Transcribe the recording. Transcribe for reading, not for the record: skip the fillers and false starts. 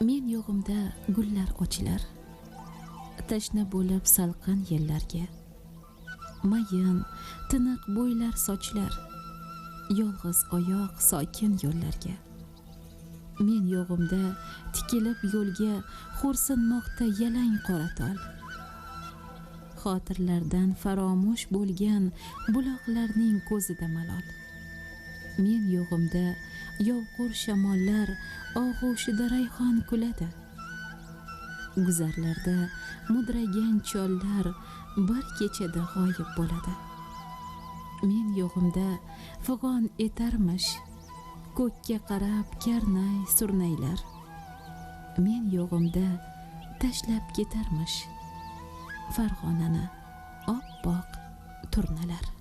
Men yo'g'imda gullar ochilar, tashna bo'lib salqin yellarga. Mayin, tiniq bo'ylar sochlar, yolg'iz oyoq sokin yo'llarga. Men yo'g'imda tikilib yo'lga xo'rsinmoqda yalang qora tol. Xotirlardan faromush bo'lgan buloqlarning ko'zida malol. Men yo'g'imda yovqur shamollar og'ushida rayhon kuladi. Guzarlarda mudragan chollar bir kechada g'oyib bo'ladi. Men yo'g'imda fig'on etarmish ko'kka qarab karnay surnaylar. Men yo'g'imda tashlab ketarmish Farg'onani oppoq turnalar.